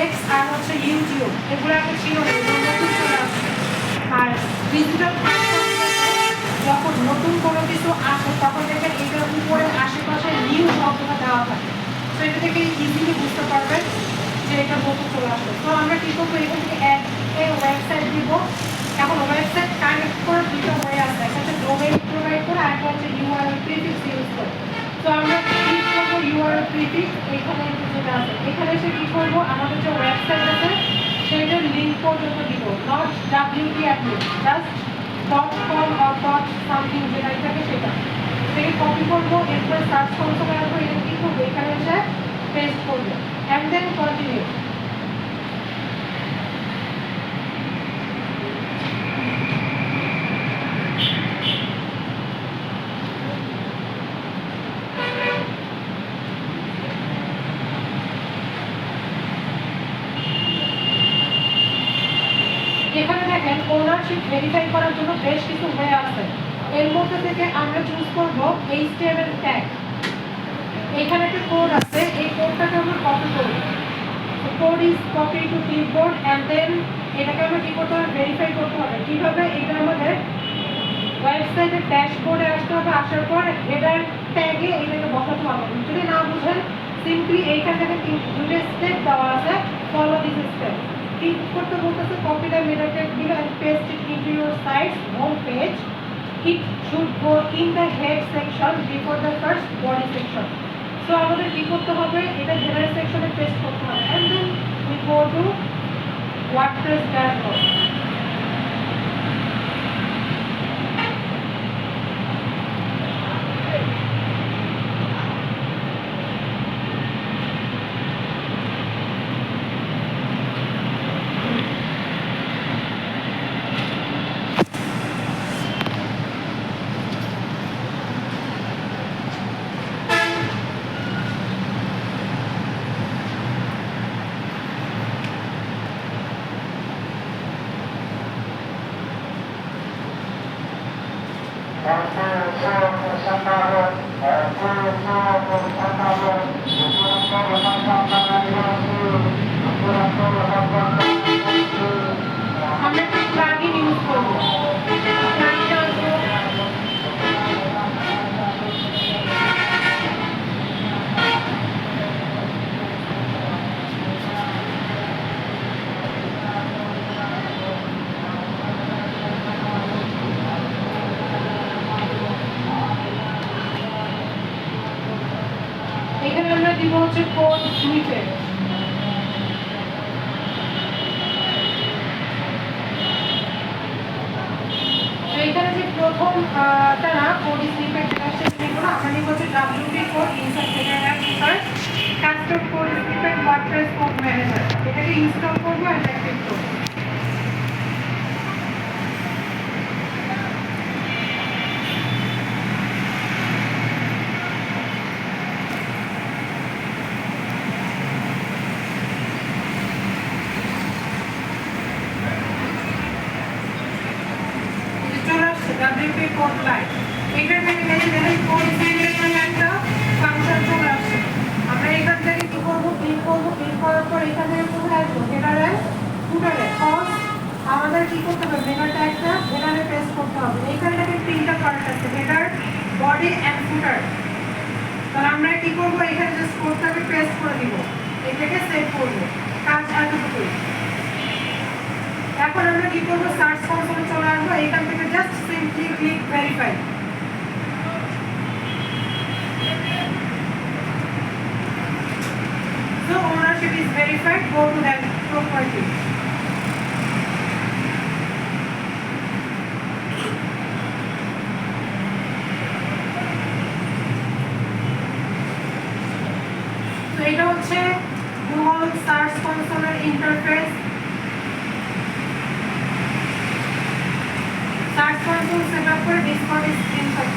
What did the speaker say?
X আর হচ্ছে YouTube, এগুলো একটা ছিল নতুন চলে আসছে। আর ডিজিটাল যখন নতুন কোনো কিছু আসে তখন দেখবেন এটার উপরে আশেপাশে নিউ শব্দটা দেওয়া থাকে, তো এটা থেকে ইজিলি বুঝতে পারবেন যে এটা নতুন চলে আসবে। তো আমরা কী করবো, এখান থেকে ওয়েবসাইট দিব। এখন ওয়েবসাইট কানেক্ট করে দুটো হয়ে আসবে, একটা হচ্ছে ডোমেইন প্রোভাইড করে, আর একটা হচ্ছে ইউআরএল প্রিফিক্স ইউজ করে। তো আমরা ক্লিক করবো ইউআরএল প্রিফিক্স, এখানে যেটা আছে এখানে এসে কী করবো, আমাদের যে ওয়েবসাইট আছে সেইটার লিঙ্ক পর্যন্ত দিব, not WP admin, just .com or .something যেটা থাকে সেটা থেকে কপি করবো, এরপরে সার্চ কনসোলে আসবো, এটা কী করবো এখানে এসে পেস্ট করবো অ্যান্ড দেন কন্টিনিউ। এখানে দেখেন ওনারশিপ ভেরিফাই করার জন্য বেশ কিছু ওয়ে আছে, এর মধ্যে থেকে আমরা চুজ করব HTML ট্যাগ। এখানে একটা কোড আছে, এই কোডটাকে আমরা কপি করব। Code is copy to clipboard and then এটাকে আমরা কি করতে হবে, ভেরিফাই করতে হবে। কিভাবে, এটা আমাদের ওয়েবসাইটের ড্যাশবোর্ডে আসতে হবে, আসার পর হেডার ট্যাগে এটাকে বসাতে হবে। যদি না বুঝেন সিম্পলি এইখান থেকে দুটো স্টেপ দেওয়া আছে, ফলো দিস স্টেপ। ক্লিক করতে বলতেছে copy the header tag below and paste it into your site's home page. It should go in the head section before the first body section. So আমাদের কি করতে হবে, এটা header সেকশনে paste করতে হবে and then we go to WordPress dashboard. আমরা একটা প্লাগইন ইউজ করব। এখানে আমরা দিব হচ্ছে কোড স্নিপেট। তো এখানে যে প্রথমটা না, কোড স্নিপেট যেটা আসছে সেগুলো আমরা নিব হচ্ছে WP কোড ইনসার্ট থেকে search custom code snippet WordPress code manager, এটাকে ইনস্টল করব আর অ্যাক্টিভ করব। WP কোড লাইন, এটার থেকে দেখেন কোড স্নিপেট নামে একটা ফাংশন চলে আসছে। আমরা এখান থেকে কি করব, ক্লিক করব, ক্লিক করার পর এখান থেকে কোথায় আসবো, হেডারে ফুটারে। ফার্স্ট আমাদের কি করতে হবে, হেডারটা একটা হেডারে পেস্ট করতে হবে। এইখানে দেখেন তিনটা পার্ট আছে, হেডার, বডি এন্ড ফুটার। তাহলে আমরা কি করব, এখানে জাস্ট কোডটাকে পেস্ট করে দিব, এটাকে সেভ করব, কাজ এতটুকুই। এখন আমরা কি করব, সার্চ কনসোলে চলে আসবো, এখান থেকে just simply click verify. So ownership is verified, go to that property. তো এটা হচ্ছে গুগল সার্চ কনসোলের ইন্টারফেস। সার্চ কনসোল সেটআপ করে ডিসপ্লে স্ক্রিনশট